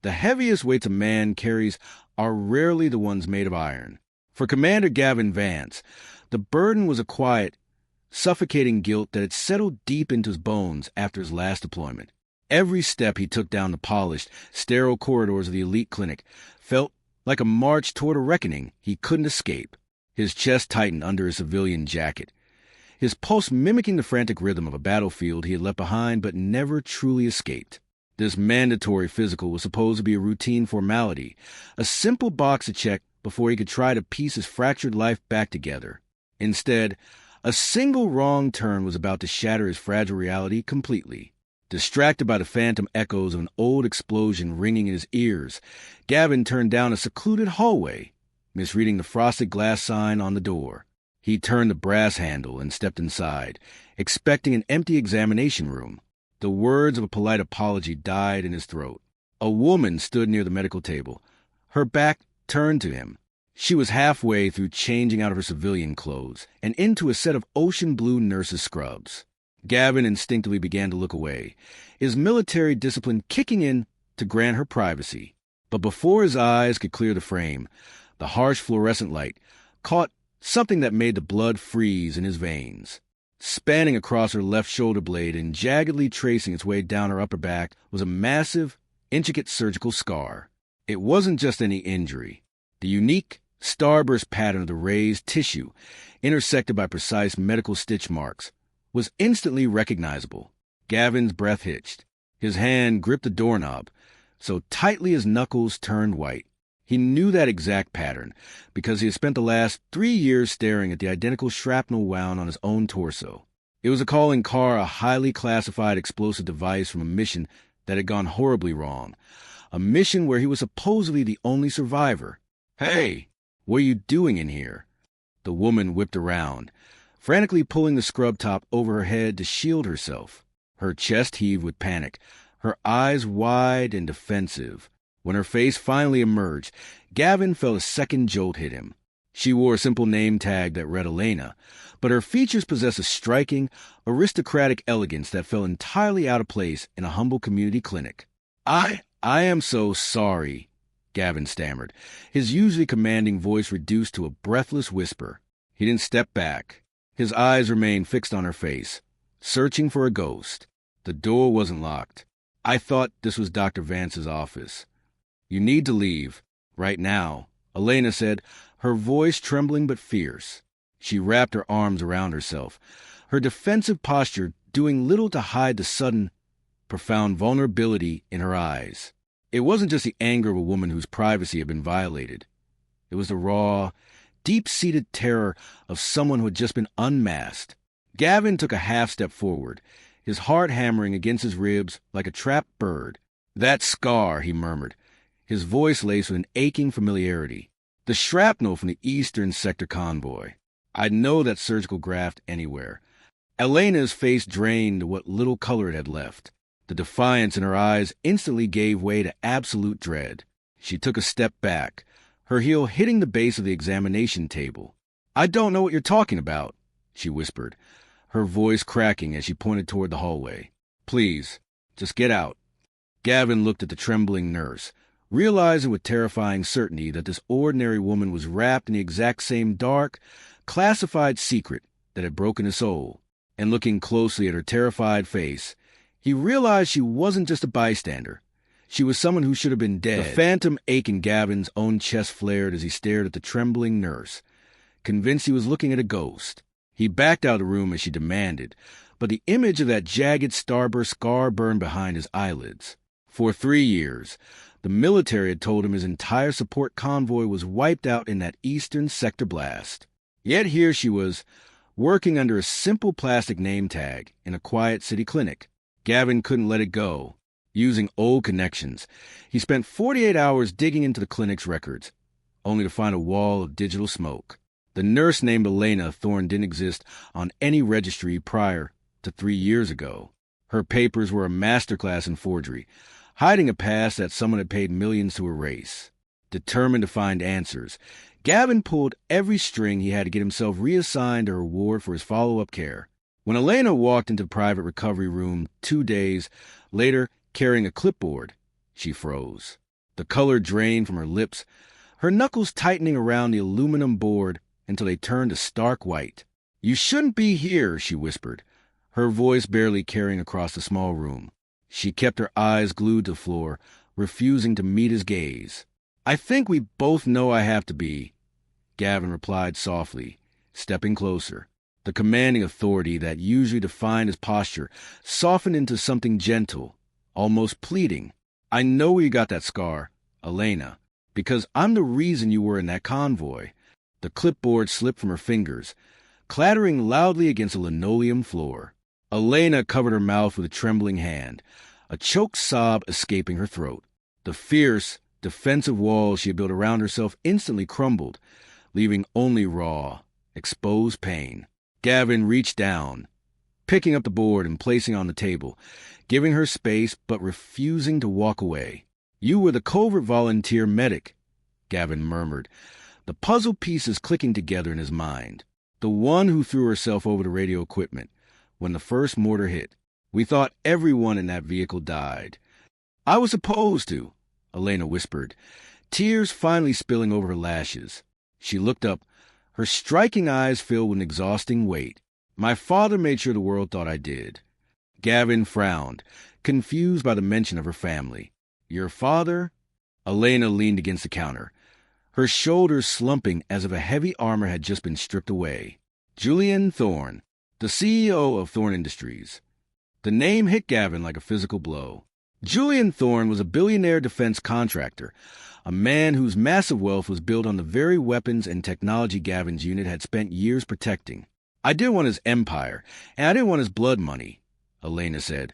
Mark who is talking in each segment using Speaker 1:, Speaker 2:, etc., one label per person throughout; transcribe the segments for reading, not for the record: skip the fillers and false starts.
Speaker 1: The heaviest weights a man carries are rarely the ones made of iron. For Commander Gavin Vance, the burden was a quiet, suffocating guilt that had settled deep into his bones after his last deployment. Every step he took down the polished, sterile corridors of the elite clinic felt like a march toward a reckoning he couldn't escape. His chest tightened under his civilian jacket, his pulse mimicking the frantic rhythm of a battlefield he had left behind but never truly escaped. This mandatory physical was supposed to be a routine formality, a simple box to check before he could try to piece his fractured life back together. Instead, a single wrong turn was about to shatter his fragile reality completely. Distracted by the phantom echoes of an old explosion ringing in his ears, Gavin turned down a secluded hallway, misreading the frosted glass sign on the door. He turned the brass handle and stepped inside, expecting an empty examination room. The words of a polite apology died in his throat. A woman stood near the medical table, her back turned to him. She was halfway through changing out of her civilian clothes and into a set of ocean blue nurse's scrubs. Gavin instinctively began to look away, his military discipline kicking in to grant her privacy. But before his eyes could clear the frame, the harsh fluorescent light caught something that made the blood freeze in his veins. Spanning across her left shoulder blade and jaggedly tracing its way down her upper back was a massive, intricate surgical scar. It wasn't just any injury. The unique, starburst pattern of the raised tissue, intersected by precise medical stitch marks, was instantly recognizable. Gavin's breath hitched. His hand gripped the doorknob, so tightly his knuckles turned white. He knew that exact pattern because he had spent the last 3 years staring at the identical shrapnel wound on his own torso. It was a calling Carr a highly classified explosive device from a mission that had gone horribly wrong, a mission where he was supposedly the only survivor. "Hey, what are you doing in here?" The woman whipped around, frantically pulling the scrub top over her head to shield herself. Her chest heaved with panic, her eyes wide and defensive. When her face finally emerged, Gavin felt a second jolt hit him. She wore a simple name tag that read Elena, but her features possessed a striking, aristocratic elegance that felt entirely out of place in a humble community clinic. I am so sorry," Gavin stammered, his usually commanding voice reduced to a breathless whisper. He didn't step back. His eyes remained fixed on her face, searching for a ghost. The door wasn't locked. "I thought this was Dr. Vance's office." "You need to leave. Right now," Elena said, her voice trembling but fierce. She wrapped her arms around herself, her defensive posture doing little to hide the sudden, profound vulnerability in her eyes. It wasn't just the anger of a woman whose privacy had been violated. It was the raw, deep-seated terror of someone who had just been unmasked. Gavin took a half-step forward, his heart hammering against his ribs like a trapped bird. "That scar," he murmured, his voice laced with an aching familiarity. "The shrapnel from the Eastern Sector convoy. I'd know that surgical graft anywhere." Elena's face drained to what little color it had left. The defiance in her eyes instantly gave way to absolute dread. She took a step back, her heel hitting the base of the examination table. "I don't know what you're talking about," she whispered, her voice cracking as she pointed toward the hallway. "Please, just get out." Gavin looked at the trembling nurse, realizing with terrifying certainty that this ordinary woman was wrapped in the exact same dark, classified secret that had broken his soul. And looking closely at her terrified face, he realized she wasn't just a bystander. She was someone who should have been dead. The phantom ache in Gavin's own chest flared as he stared at the trembling nurse, convinced he was looking at a ghost. He backed out of the room as she demanded, but the image of that jagged starburst scar burned behind his eyelids. For 3 years, the military had told him his entire support convoy was wiped out in that Eastern Sector blast. Yet here she was, working under a simple plastic name tag in a quiet city clinic. Gavin couldn't let it go. Using old connections, he spent 48 hours digging into the clinic's records, only to find a wall of digital smoke. The nurse named Elena Thorne didn't exist on any registry prior to 3 years ago. Her papers were a masterclass in forgery, hiding a past that someone had paid millions to erase. Determined to find answers, Gavin pulled every string he had to get himself reassigned a reward for his follow-up care. When Elena walked into the private recovery room 2 days later carrying a clipboard, she froze. the color drained from her lips, her knuckles tightening around the aluminum board until they turned a stark white. "You shouldn't be here," she whispered, her voice barely carrying across the small room. She kept her eyes glued to the floor, refusing to meet his gaze. "I think we both know I have to be," Gavin replied softly, stepping closer. The commanding authority that usually defined his posture softened into something gentle, almost pleading. "I know where you got that scar, Elena, because I'm the reason you were in that convoy." The clipboard slipped from her fingers, clattering loudly against the linoleum floor. Elena covered her mouth with a trembling hand, a choked sob escaping her throat. The fierce, defensive wall she had built around herself instantly crumbled, leaving only raw, exposed pain. Gavin reached down, picking up the board and placing it on the table, giving her space but refusing to walk away. "You were the covert volunteer medic," Gavin murmured, the puzzle pieces clicking together in his mind. "The one who threw herself over the radio equipment when the first mortar hit. We thought everyone in that vehicle died." "I was supposed to," Elena whispered, tears finally spilling over her lashes. She looked up, her striking eyes filled with an exhausting weight. "My father made sure the world thought I did." Gavin frowned, confused by the mention of her family. "Your father?" Elena leaned against the counter, her shoulders slumping as if a heavy armor had just been stripped away. "Julian Thorne, the CEO of Thorne Industries." The name hit Gavin like a physical blow. Julian Thorne was a billionaire defense contractor, a man whose massive wealth was built on the very weapons and technology Gavin's unit had spent years protecting. "I didn't want his empire, and I didn't want his blood money," Elena said,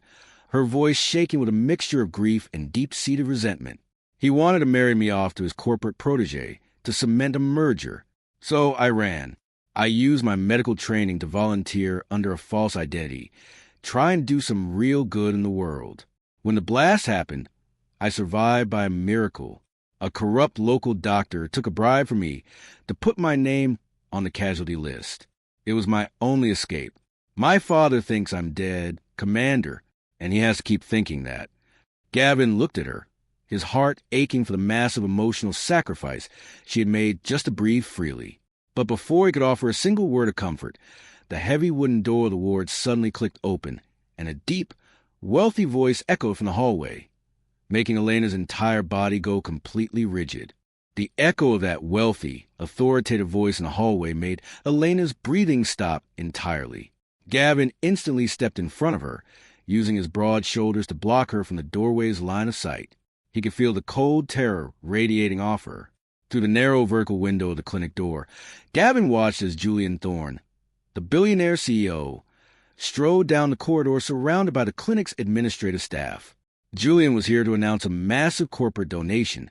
Speaker 1: her voice shaking with a mixture of grief and deep-seated resentment. "He wanted to marry me off to his corporate protege, to cement a merger. So I ran. I used my medical training to volunteer under a false identity, try and do some real good in the world. When the blast happened, I survived by a miracle. A corrupt local doctor took a bribe from me to put my name on the casualty list. It was my only escape. My father thinks I'm dead, Commander, and he has to keep thinking that." Gavin looked at her, his heart aching for the massive emotional sacrifice she had made just to breathe freely. But before he could offer a single word of comfort, the heavy wooden door of the ward suddenly clicked open, and a deep, wealthy voice echoed from the hallway, making Elena's entire body go completely rigid. The echo of that wealthy, authoritative voice in the hallway made Elena's breathing stop entirely. Gavin instantly stepped in front of her, using his broad shoulders to block her from the doorway's line of sight. He could feel the cold terror radiating off her. Through the narrow vertical window of the clinic door, Gavin watched as Julian Thorne, the billionaire CEO, strode down the corridor surrounded by the clinic's administrative staff. Julian was here to announce a massive corporate donation,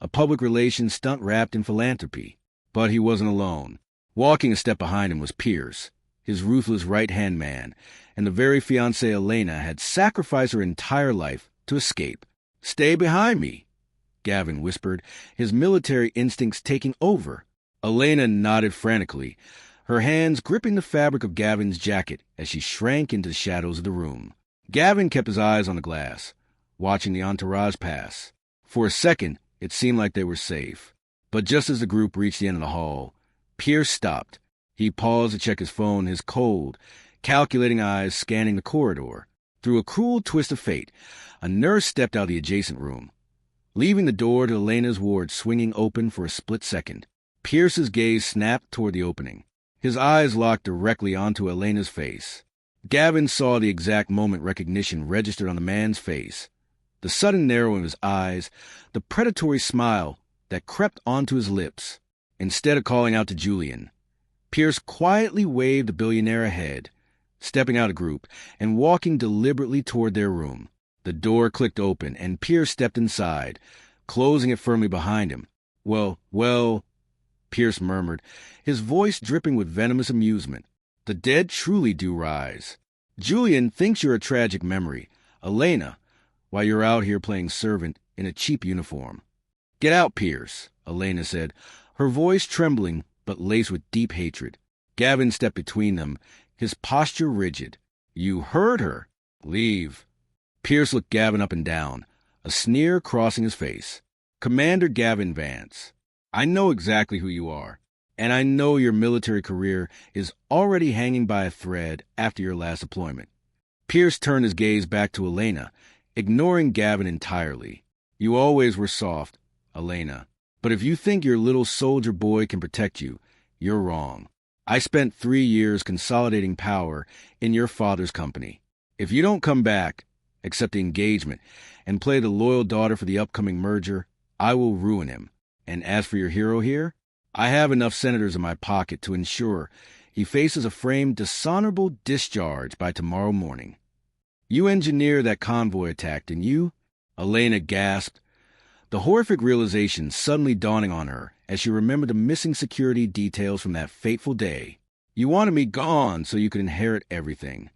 Speaker 1: a public relations stunt wrapped in philanthropy. But he wasn't alone. Walking a step behind him was Pierce, his ruthless right-hand man, and the very fiancée Elena had sacrificed her entire life to escape. "Stay behind me," Gavin whispered, his military instincts taking over. Elena nodded frantically, her hands gripping the fabric of Gavin's jacket as she shrank into the shadows of the room. Gavin kept his eyes on the glass, watching the entourage pass. For a second, it seemed like they were safe. But just as the group reached the end of the hall, Pierce stopped. He paused to check his phone, his cold, calculating eyes scanning the corridor. Through a cruel twist of fate, a nurse stepped out of the adjacent room, leaving the door to Elena's ward swinging open for a split second. Pierce's gaze snapped toward the opening. His eyes locked directly onto Elena's face. Gavin saw the exact moment recognition registered on the man's face. The sudden narrowing of his eyes, the predatory smile that crept onto his lips. Instead of calling out to Julian, Pierce quietly waved the billionaire ahead, stepping out of the group and walking deliberately toward their room. The door clicked open, and Pierce stepped inside, closing it firmly behind him. Well, Pierce murmured, his voice dripping with venomous amusement. "The dead truly do rise. Julian thinks you're a tragic memory, Elena, while you're out here playing servant in a cheap uniform." "Get out, Pierce," Elena said, her voice trembling but laced with deep hatred. Gavin stepped between them, his posture rigid. "You heard her. Leave." Pierce looked Gavin up and down, a sneer crossing his face. Commander Gavin Vance, I know exactly who you are, and I know your military career is already hanging by a thread after your last deployment. Pierce turned his gaze back to Elena, ignoring Gavin entirely. You always were soft, Elena, but if you think your little soldier boy can protect you, you're wrong. I spent 3 years consolidating power in your father's company. If you don't come back, accept the engagement, and play the loyal daughter for the upcoming merger, I will ruin him. And as for your hero here, I have enough senators in my pocket to ensure he faces a framed dishonorable discharge by tomorrow morning. You engineered that convoy attack, didn't you? Elena gasped, the horrific realization suddenly dawning on her as she remembered the missing security details from that fateful day. You wanted me gone so you could inherit everything.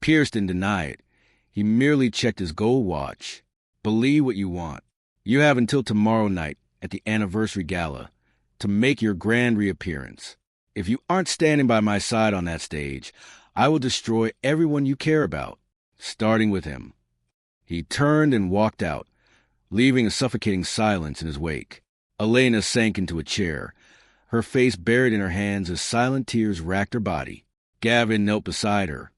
Speaker 1: Pierce didn't deny it. He merely checked his gold watch. Believe what you want. You have until tomorrow night at the anniversary gala to make your grand reappearance. If you aren't standing by my side on that stage, I will destroy everyone you care about, starting with him. He turned and walked out, leaving a suffocating silence in his wake. Elena sank into a chair, her face buried in her hands as silent tears racked her body. Gavin knelt beside her,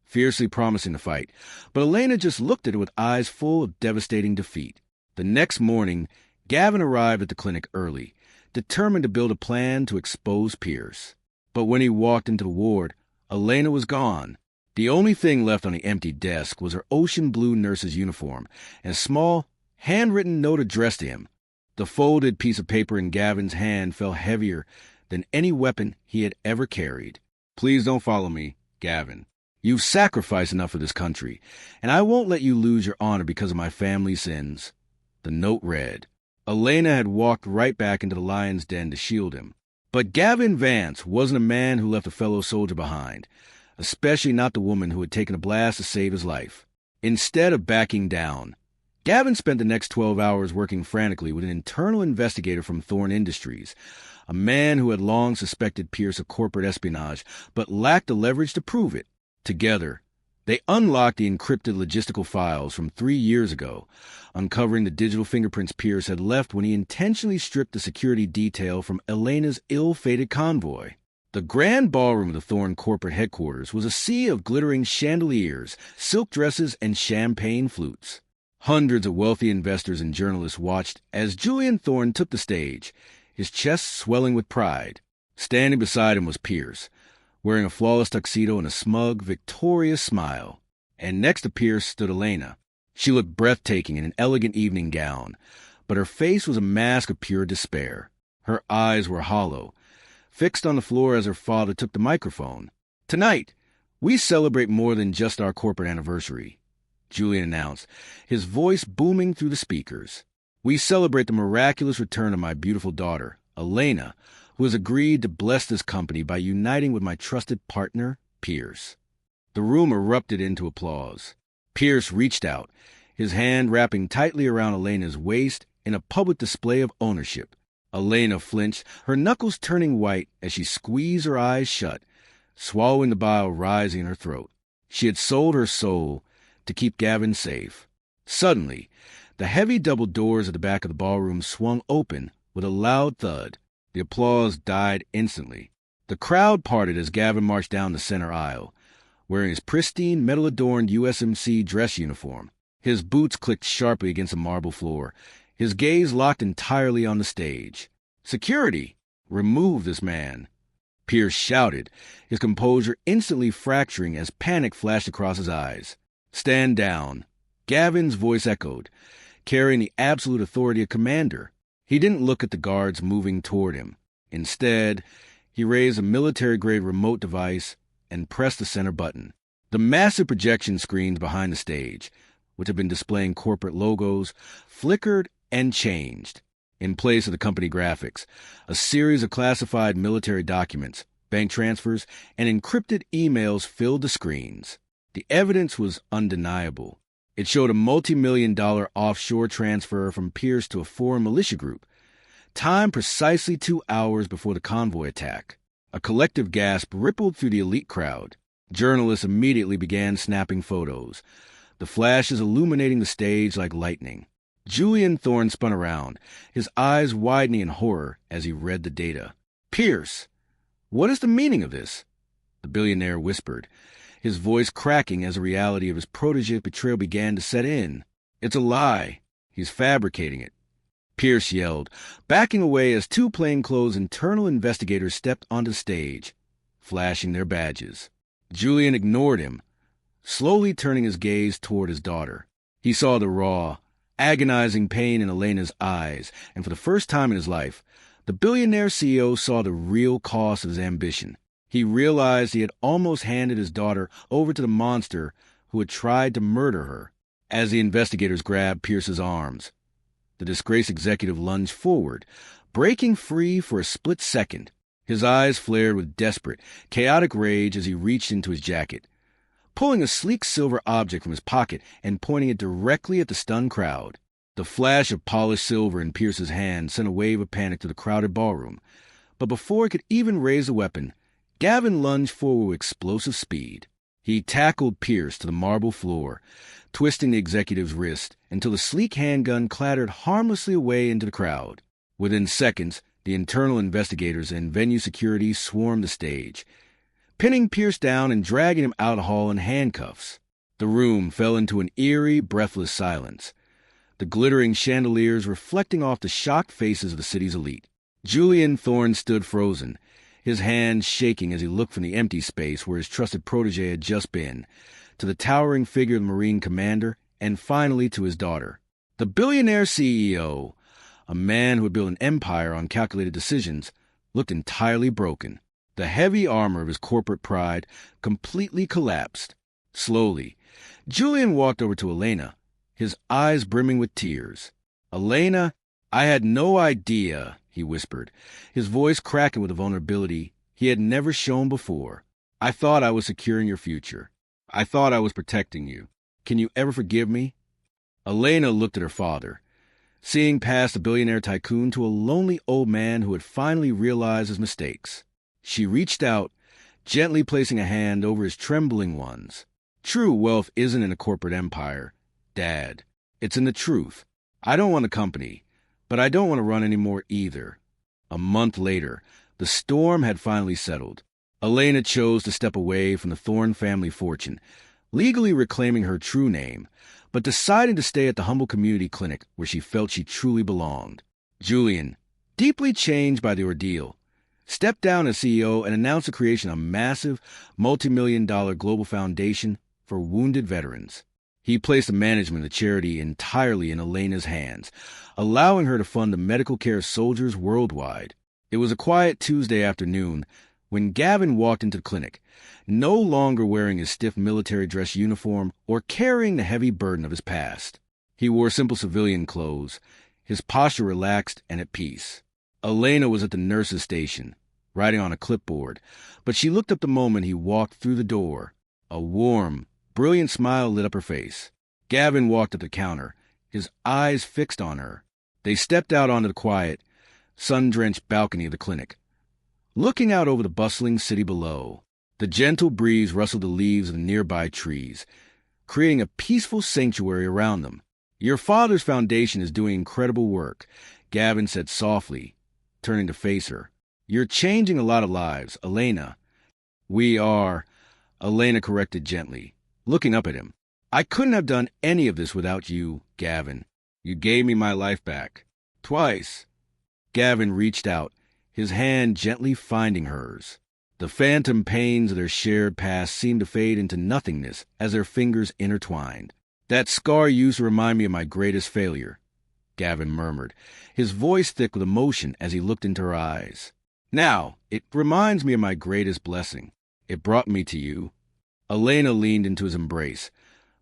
Speaker 1: fiercely promising to fight, but Elena just looked at her with eyes full of devastating defeat. The next morning, Gavin arrived at the clinic early, determined to build a plan to expose Pierce. But when he walked into the ward, Elena was gone. The only thing left on the empty desk was her ocean blue nurse's uniform and a small, handwritten note addressed to him. The folded piece of paper in Gavin's hand felt heavier than any weapon he had ever carried. Please don't follow me, Gavin. You've sacrificed enough for this country, and I won't let you lose your honor because of my family's sins. The note read. Elena had walked right back into the lion's den to shield him. But Gavin Vance wasn't a man who left a fellow soldier behind, especially not the woman who had taken a blast to save his life. Instead of backing down, Gavin spent the next 12 hours working frantically with an internal investigator from Thorn Industries, a man who had long suspected Pierce of corporate espionage but lacked the leverage to prove it. Together, they unlocked the encrypted logistical files from 3 years ago, uncovering the digital fingerprints Pierce had left when he intentionally stripped the security detail from Elena's ill-fated convoy. The grand ballroom of the Thorn corporate headquarters was a sea of glittering chandeliers, silk dresses, and champagne flutes. Hundreds of wealthy investors and journalists watched as Julian Thorn took the stage, his chest swelling with pride. Standing beside him was Pierce, wearing a flawless tuxedo and a smug, victorious smile. And next to Pierce stood Elena. She looked breathtaking in an elegant evening gown, but her face was a mask of pure despair. Her eyes were hollow, fixed on the floor as her father took the microphone. Tonight, we celebrate more than just our corporate anniversary, Julian announced, his voice booming through the speakers. We celebrate the miraculous return of my beautiful daughter, Elena, who has agreed to bless this company by uniting with my trusted partner, Pierce. The room erupted into applause. Pierce reached out, his hand wrapping tightly around Elena's waist in a public display of ownership. Elena flinched, her knuckles turning white as she squeezed her eyes shut, swallowing the bile rising in her throat. She had sold her soul to keep Gavin safe. Suddenly, the heavy double doors at the back of the ballroom swung open with a loud thud. The applause died instantly. The crowd parted as Gavin marched down the center aisle, wearing his pristine, metal-adorned USMC dress uniform. His boots clicked sharply against the marble floor, his gaze locked entirely on the stage. Security! Remove this man! Pierce shouted, his composure instantly fracturing as panic flashed across his eyes. Stand down! Gavin's voice echoed, carrying the absolute authority of Commander. He didn't look at the guards moving toward him. Instead, he raised a military-grade remote device and pressed the center button. The massive projection screens behind the stage, which had been displaying corporate logos, flickered and changed. In place of the company graphics, a series of classified military documents, bank transfers, and encrypted emails filled the screens. The evidence was undeniable. It showed a multi-million-dollar offshore transfer from Pierce to a foreign militia group, timed precisely 2 hours before the convoy attack. A collective gasp rippled through the elite crowd. Journalists immediately began snapping photos, the flashes illuminating the stage like lightning. Julian Thorne spun around, his eyes widening in horror as he read the data. "Pierce, what is the meaning of this?" The billionaire whispered, his voice cracking as the reality of his protege's betrayal began to set in. "It's a lie. He's fabricating it." Pierce yelled, backing away as two plainclothes internal investigators stepped onto the stage, flashing their badges. Julian ignored him, slowly turning his gaze toward his daughter. He saw the raw, agonizing pain in Elena's eyes, and for the first time in his life, the billionaire CEO saw the real cost of his ambition. He realized he had almost handed his daughter over to the monster who had tried to murder her. As the investigators grabbed Pierce's arms, the disgraced executive lunged forward, breaking free for a split second. His eyes flared with desperate, chaotic rage as he reached into his jacket, pulling a sleek silver object from his pocket and pointing it directly at the stunned crowd. The flash of polished silver in Pierce's hand sent a wave of panic to the crowded ballroom. But before he could even raise the weapon, Gavin lunged forward with explosive speed. He tackled Pierce to the marble floor, twisting the executive's wrist until the sleek handgun clattered harmlessly away into the crowd. Within seconds, the internal investigators and venue security swarmed the stage, pinning Pierce down and dragging him out of the hall in handcuffs. The room fell into an eerie, breathless silence, the glittering chandeliers reflecting off the shocked faces of the city's elite. Julian Thorne stood frozen, his hands shaking as he looked from the empty space where his trusted protege had just been, to the towering figure of the Marine commander, and finally to his daughter. The billionaire CEO, a man who had built an empire on calculated decisions, looked entirely broken. The heavy armor of his corporate pride completely collapsed. Slowly, Julian walked over to Elena, his eyes brimming with tears. "Elena, I had no idea," he whispered, his voice cracking with a vulnerability he had never shown before. "I thought I was securing your future. I thought I was protecting you. Can you ever forgive me?" Elena looked at her father, seeing past the billionaire tycoon to a lonely old man who had finally realized his mistakes. She reached out, gently placing a hand over his trembling ones. "True wealth isn't in a corporate empire, Dad. It's in the truth. I don't want a company, but I don't want to run anymore either." A month later, the storm had finally settled. Elena chose to step away from the Thorne family fortune, legally reclaiming her true name, but deciding to stay at the humble community clinic where she felt she truly belonged. Julian, deeply changed by the ordeal, stepped down as CEO and announced the creation of a massive, multi-million-dollar global foundation for wounded veterans. He placed the management of the charity entirely in Elena's hands, allowing her to fund the medical care of soldiers worldwide. It was a quiet Tuesday afternoon when Gavin walked into the clinic, no longer wearing his stiff military dress uniform or carrying the heavy burden of his past. He wore simple civilian clothes, his posture relaxed and at peace. Elena was at the nurse's station, writing on a clipboard, but she looked up the moment he walked through the door. A warm, brilliant smile lit up her face. Gavin walked to the counter, his eyes fixed on her. They stepped out onto the quiet, sun-drenched balcony of the clinic, looking out over the bustling city below. The gentle breeze rustled the leaves of the nearby trees, creating a peaceful sanctuary around them. "Your father's foundation is doing incredible work," Gavin said softly, turning to face her. "You're changing a lot of lives, Elena." "We are," Elena corrected gently, looking up at him. "I couldn't have done any of this without you, Gavin. You gave me my life back. Twice." Gavin reached out, his hand gently finding hers. The phantom pains of their shared past seemed to fade into nothingness as their fingers intertwined. "That scar used to remind me of my greatest failure," Gavin murmured, his voice thick with emotion as he looked into her eyes. "Now, it reminds me of my greatest blessing. It brought me to you." Elena leaned into his embrace,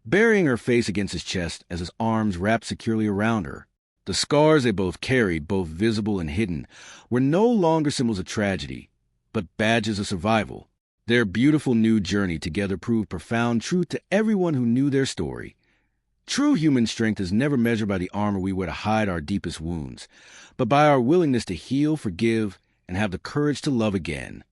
Speaker 1: burying her face against his chest as his arms wrapped securely around her. The scars they both carried, both visible and hidden, were no longer symbols of tragedy, but badges of survival. Their beautiful new journey together proved profound truth to everyone who knew their story. True human strength is never measured by the armor we wear to hide our deepest wounds, but by our willingness to heal, forgive, and have the courage to love again.